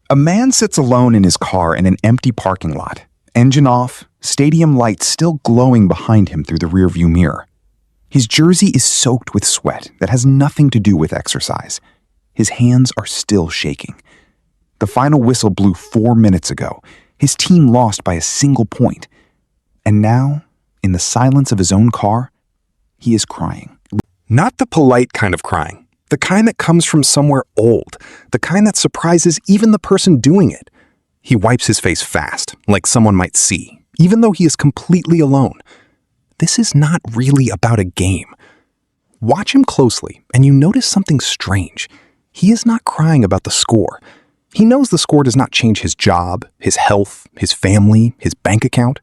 A man sits alone in his car in an empty parking lot, engine off, stadium lights still glowing behind him through the rearview mirror. His jersey is soaked with sweat that has nothing to do with exercise. His hands are still shaking. The final whistle blew 4 minutes ago. His team lost by a single point. And now, in the silence of his own car, he is crying. Not the polite kind of crying. The kind that comes from somewhere old. The kind that surprises even the person doing it. He wipes his face fast, like someone might see, even though he is completely alone. This is not really about a game. Watch him closely, and you notice something strange. He is not crying about the score. He knows the score does not change his job, his health, his family, his bank account.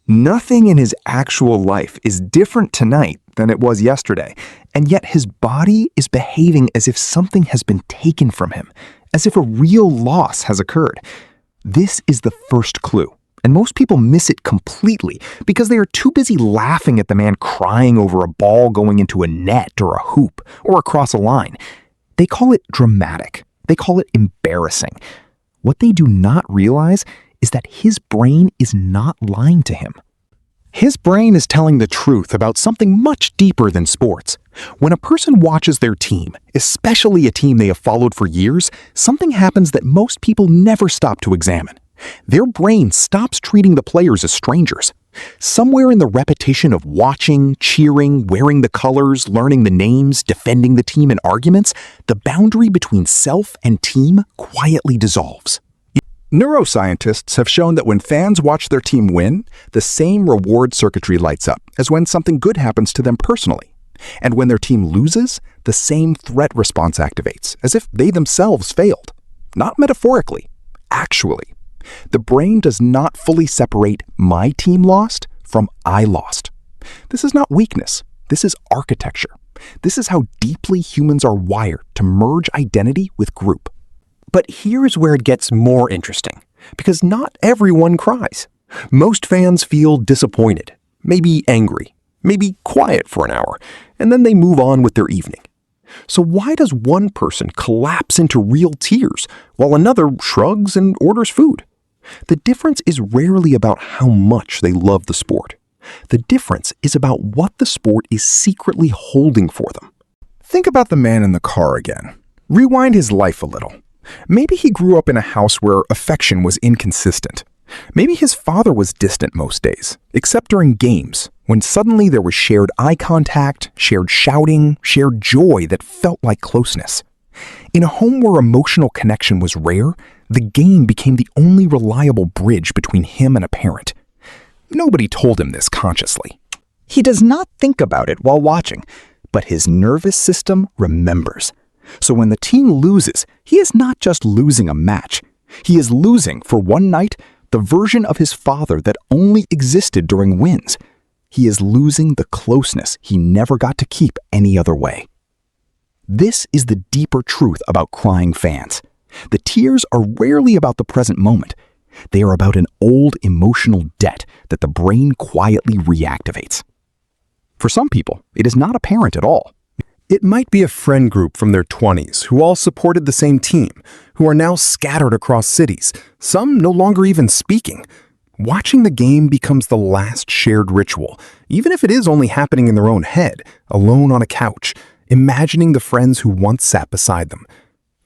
Nothing in his actual life is different tonight than it was yesterday, and yet his body is behaving as if something has been taken from him, as if a real loss has occurred. This is the first clue, and most people miss it completely because they are too busy laughing at the man crying over a ball going into a net or a hoop or across a line. They call it dramatic. They call it embarrassing. What they do not realize is that his brain is not lying to him. His brain is telling the truth about something much deeper than sports. When a person watches their team, especially a team they have followed for years, something happens that most people never stop to examine. Their brain stops treating the players as strangers. Somewhere in the repetition of watching, cheering, wearing the colors, learning the names, defending the team in arguments, the boundary between self and team quietly dissolves. Neuroscientists have shown that when fans watch their team win, the same reward circuitry lights up as when something good happens to them personally. And when their team loses, the same threat response activates, as if they themselves failed. Not metaphorically, actually. The brain does not fully separate my team lost from I lost. This is not weakness. This is architecture. This is how deeply humans are wired to merge identity with group. But here's where it gets more interesting, because not everyone cries. Most fans feel disappointed, maybe angry, maybe quiet for an hour, and then they move on with their evening. So why does one person collapse into real tears while another shrugs and orders food? The difference is rarely about how much they love the sport. The difference is about what the sport is secretly holding for them. Think about the man in the car again. Rewind his life a little. Maybe he grew up in a house where affection was inconsistent. Maybe his father was distant most days, except during games, when suddenly there was shared eye contact, shared shouting, shared joy that felt like closeness. In a home where emotional connection was rare, the game became the only reliable bridge between him and a parent. Nobody told him this consciously. He does not think about it while watching, but his nervous system remembers. So when the team loses, he is not just losing a match. He is losing, for one night, the version of his father that only existed during wins. He is losing the closeness he never got to keep any other way. This is the deeper truth about crying fans. The tears are rarely about the present moment. They are about an old emotional debt that the brain quietly reactivates. For some people, it is not apparent at all. It might be a friend group from their 20s who all supported the same team, who are now scattered across cities, some no longer even speaking. Watching the game becomes the last shared ritual, even if it is only happening in their own head, alone on a couch, imagining the friends who once sat beside them.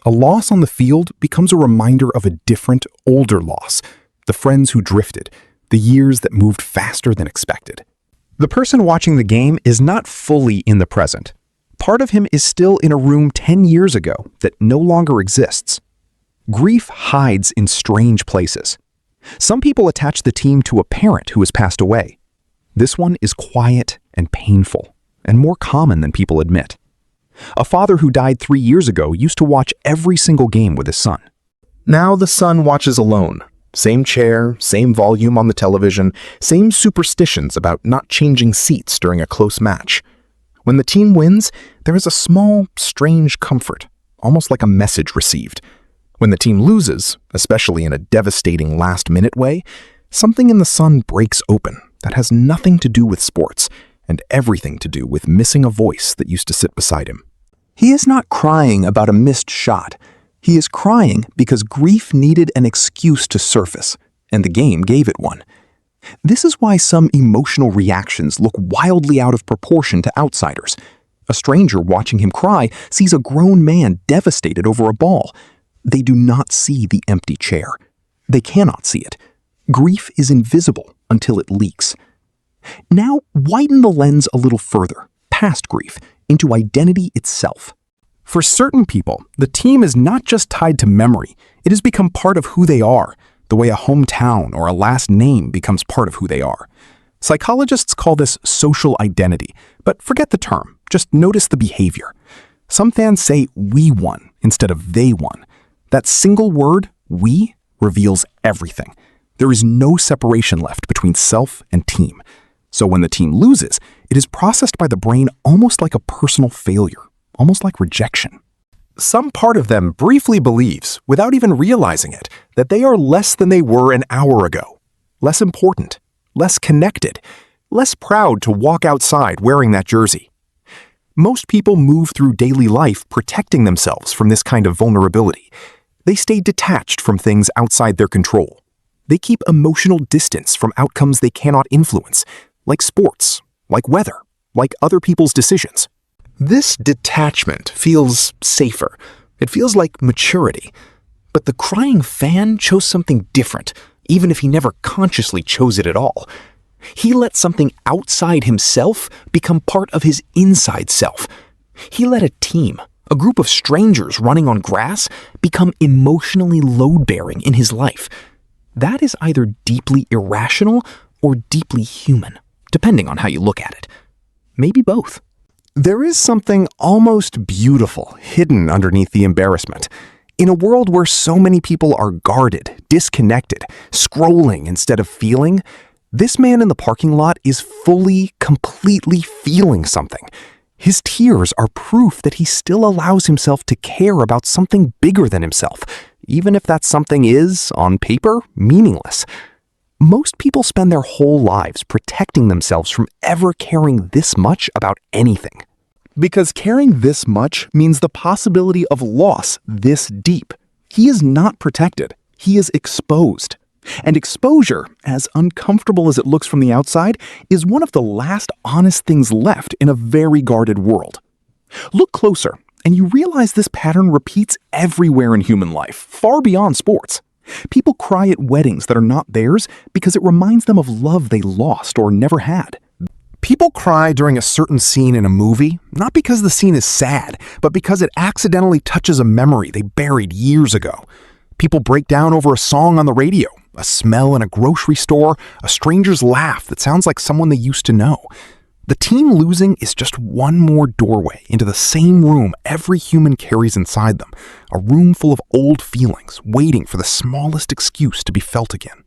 A loss on the field becomes a reminder of a different, older loss, the friends who drifted, the years that moved faster than expected. The person watching the game is not fully in the present. Part of him is still in a room 10 years ago that no longer exists. Grief hides in strange places. Some people attach the team to a parent who has passed away. This one is quiet and painful, and more common than people admit. A father who died 3 years ago used to watch every single game with his son. Now the son watches alone. Same chair, same volume on the television, same superstitions about not changing seats during a close match. When the team wins, there is a small, strange comfort, almost like a message received. When the team loses, especially in a devastating last-minute way, something in the son breaks open that has nothing to do with sports and everything to do with missing a voice that used to sit beside him. He is not crying about a missed shot. He is crying because grief needed an excuse to surface, and the game gave it one. This is why some emotional reactions look wildly out of proportion to outsiders. A stranger watching him cry sees a grown man devastated over a ball. They do not see the empty chair. They cannot see it. Grief is invisible until it leaks. Now, widen the lens a little further, past grief, into identity itself. For certain people, the team is not just tied to memory, it has become part of who they are, the way a hometown or a last name becomes part of who they are. Psychologists call this social identity, but forget the term, just notice the behavior. Some fans say we won instead of they won. That single word, we, reveals everything. There is no separation left between self and team. So when the team loses, it is processed by the brain almost like a personal failure, almost like rejection. Some part of them briefly believes, without even realizing it, that they are less than they were an hour ago, less important, less connected, less proud to walk outside wearing that jersey. Most people move through daily life protecting themselves from this kind of vulnerability. They stay detached from things outside their control. They keep emotional distance from outcomes they cannot influence, like sports, like weather, like other people's decisions. This detachment feels safer. It feels like maturity. But the crying fan chose something different, even if he never consciously chose it at all. He let something outside himself become part of his inside self. He let a team, a group of strangers running on grass, become emotionally load-bearing in his life. That is either deeply irrational or deeply human, depending on how you look at it. Maybe both. There is something almost beautiful hidden underneath the embarrassment. In a world where so many people are guarded, disconnected, scrolling instead of feeling, this man in the parking lot is fully, completely feeling something. His tears are proof that he still allows himself to care about something bigger than himself, even if that something is, on paper, meaningless. Most people spend their whole lives protecting themselves from ever caring this much about anything. Because caring this much means the possibility of loss this deep. He is not protected. He is exposed. And exposure, as uncomfortable as it looks from the outside, is one of the last honest things left in a very guarded world. Look closer, and you realize this pattern repeats everywhere in human life, far beyond sports. People cry at weddings that are not theirs because it reminds them of love they lost or never had. People cry during a certain scene in a movie, not because the scene is sad, but because it accidentally touches a memory they buried years ago. People break down over a song on the radio, a smell in a grocery store, a stranger's laugh that sounds like someone they used to know. The team losing is just one more doorway into the same room every human carries inside them, a room full of old feelings waiting for the smallest excuse to be felt again.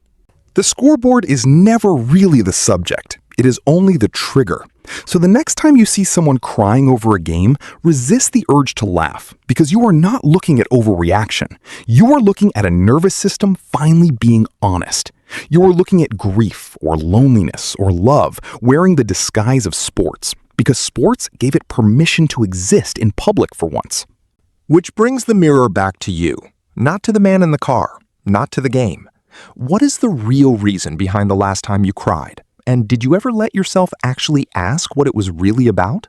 The scoreboard is never really the subject. It is only the trigger. So the next time you see someone crying over a game, resist the urge to laugh, because you are not looking at overreaction. You are looking at a nervous system finally being honest. You are looking at grief or loneliness or love wearing the disguise of sports, because sports gave it permission to exist in public for once. Which brings the mirror back to you, not to the man in the car, not to the game. What is the real reason behind the last time you cried? And did you ever let yourself actually ask what it was really about?